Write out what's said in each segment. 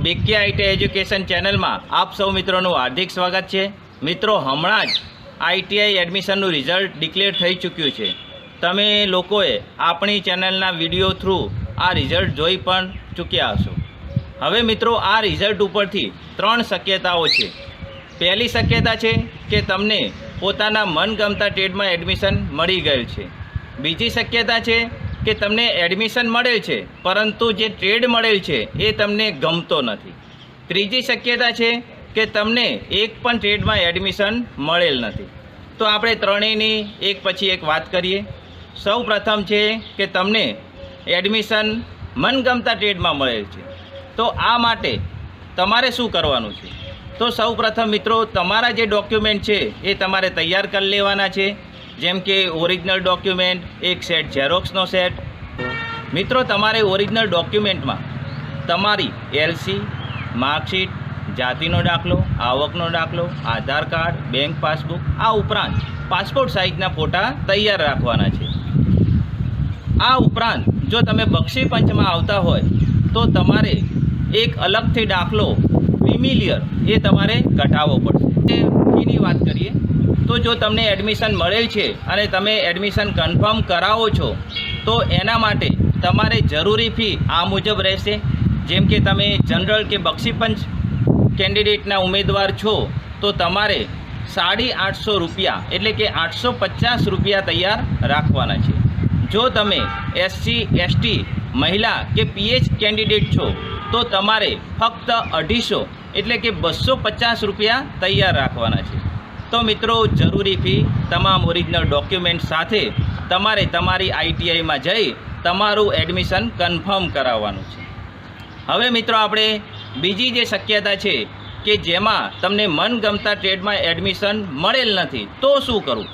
BK IT education ચેનલમાં આપ સૌ મિત્રોનું હાર્દિક સ્વાગત છે। મિત્રો, હમણાં જ આઈટીઆઈ એડમિશનનું રિઝલ્ટ ડિક્લેર થઈ ચૂક્યું છે। તમે લોકોએ આપણી ચેનલના વિડીયો થ્રુ આ રિઝલ્ટ જોઈ પણ ચૂક્યા હશો। હવે મિત્રો, આ રિઝલ્ટ ઉપરથી 3 શક્યતાઓ છે। પહેલી શક્યતા છે કે તમને પોતાના મનગમતા ટ્રેડમાં એડમિશન મળી ગયેલ છે। બીજી શક્યતા છે કે તમને એડમિશન મળેલ છે પરંતુ જે ટ્રેડ મળેલ છે એ તમને ગમતો નથી। ત્રીજી શક્યતા છે કે તમને એક પણ ટ્રેડમાં એડમિશન મળેલ નથી। તો આપણે ત્રણેયની એક પછી એક વાત કરીએ। સૌ પ્રથમ છે કે તમને એડમિશન મનગમતા ટ્રેડમાં મળેલ છે, તો આ માટે તમારે શું કરવાનું છે? તો સૌ પ્રથમ મિત્રો, તમારા જે ડોક્યુમેન્ટ છે એ તમારે તૈયાર કરી લેવાના છે, જેમ કે ઓરિજિનલ ડોક્યુમેન્ટ, એક સેટ ઝેરોક્સનો સેટ। મિત્રો, તમારે ઓરિજિનલ ડોક્યુમેન્ટમાં તમારી એલસી, માર્કશીટ, જાતિનો દાખલો, આવકનો દાખલો, આધાર કાર્ડ, બેંક પાસબુક, આ ઉપરાંત પાસપોર્ટ સાઇઝના ફોટા તૈયાર રાખવાના છે। આ ઉપરાંત જો તમે બક્ષી પંચમાં આવતા હોય તો તમારે એક અલગથી દાખલો ફેમિલિયર એ તમારે કઢાવવો પડશે। ફીની વાત કરીએ તો જો તમને એડમિશન મળેલ છે અને તમે એડમિશન કન્ફર્મ કરાવો છો તો એના માટે તમારે જરૂરી ફી આ મુજબ રહેશે। જેમ કે તમે જનરલ કે બક્ષીપંચ કેન્ડિડેટના ઉમેદવાર છો તો તમારે 850 રૂપિયા એટલે કે 850 રૂપિયા તૈયાર રાખવાના છે। જો તમે એસસી, એસટી, મહિલા કે પીએચ કેન્ડિડેટ છો તો તમારે ફક્ત 250 એટલે કે 250 રૂપિયા તૈયાર રાખવાના છે। તો મિત્રો, જરૂરી ફી તમામ ઓરિજિનલ ડોક્યુમેન્ટ સાથે તમારે તમારી આઈટીઆઈમાં જઈ તમારું એડમિશન કન્ફર્મ કરાવવાનું છે। હવે મિત્રો, આપણે બીજી જે શક્યતા છે કે જેમાં તમને મનગમતા ટ્રેડમાં એડમિશન મળેલ નથી તો શું કરવું?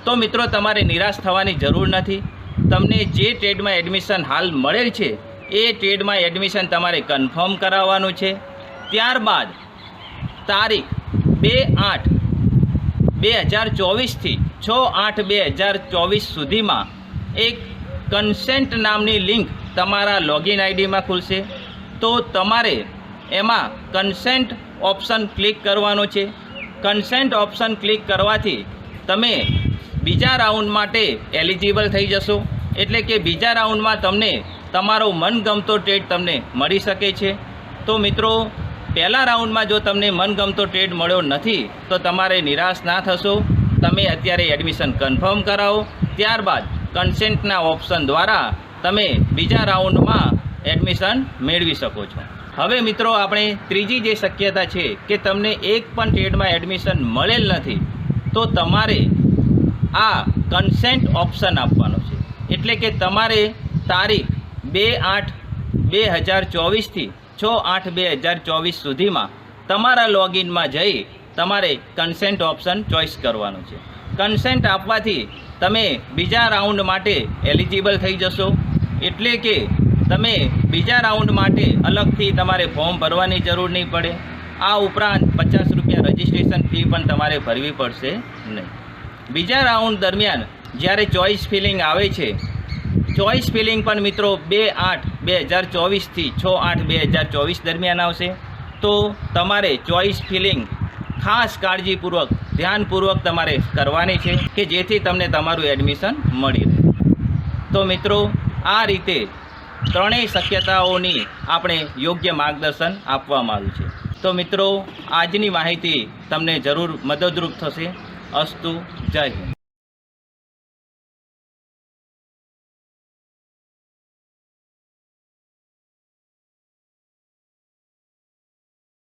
તો મિત્રો, તમારે નિરાશ થવાની જરૂર નથી। તમને જે ટ્રેડમાં એડમિશન હાલ મળેલ છે એ ટ્રેડમાં એડમિશન તમારે કન્ફર્મ કરાવવાનું છે। ત્યારબાદ તારીખ 2/8/2024થી 6/8/2024 સુધીમાં એક કન્સેન્ટ નામની લિંક તમારા લોગિન આઈડીમાં ખુલશે। તો તમારે એમાં કન્સેન્ટ ઓપ્શન ક્લિક કરવાનો છે। કન્સેન્ટ ઓપ્શન ક્લિક કરવાથી તમે બીજા રાઉન્ડ માટે એલિજિબલ થઈ જશો, એટલે કે બીજા રાઉન્ડમાં તમને તમારો મનગમતો ટ્રેડ તમને મળી શકે છે। તો મિત્રો, પહેલા રાઉન્ડમાં જો તમને મનગમતો ટ્રેડ મળ્યો નથી તો તમારે નિરાશ ના થશો। તમે અત્યારે એડમિશન કન્ફર્મ કરાવો, ત્યારબાદ કન્સેન્ટના ઓપ્શન દ્વારા તમે બીજા રાઉન્ડમાં એડમિશન મેળવી શકો છો। હવે મિત્રો, આપણે ત્રીજી જે શક્યતા છે કે તમને એક પણ ટ્રેડમાં એડમિશન મળેલ નથી તો તમારે આ કન્સેન્ટ ઓપ્શન આપવાનો છે, એટલે કે તમારે તારીખ 2/8/2024થી 6/8/2024 સુધીમાં તમારા લોગિનમાં જઈ તમારે કન્સેન્ટ ઓપ્શન ચોઈસ કરવાનું છે। કન્સેન્ટ આપવાથી તમે બીજા રાઉન્ડ માટે એલિજિબલ થઈ જશો, એટલે કે તમે બીજા રાઉન્ડ માટે અલગથી તમારે ફોર્મ ભરવાની જરૂર નહીં પડે। આ ઉપરાંત 50 રૂપિયા રજિસ્ટ્રેશન ફી પણ તમારે ભરવી પડશે નહીં। બીજા રાઉન્ડ દરમિયાન જ્યારે ચોઈસ ફિલિંગ આવે છે, ચોઈસ ફિલિંગ પણ મિત્રો 2/8/2024થી 6/8/2024 દરમિયાન આવશે। તો તમારે ચોઈસ ફિલિંગ ખાસ કાળજીપૂર્વક, ધ્યાનપૂર્વક તમારે કરવાની છે કે જેથી તમને તમારું એડમિશન મળી રહે। તો મિત્રો, આ રીતે ત્રણેય શક્યતાઓની આપણે યોગ્ય માર્ગદર્શન આપવામાં આવ્યું છે। તો મિત્રો, આજની માહિતી તમને જરૂર મદદરૂપ થશે। અસ્તુ, જય હિન્દ।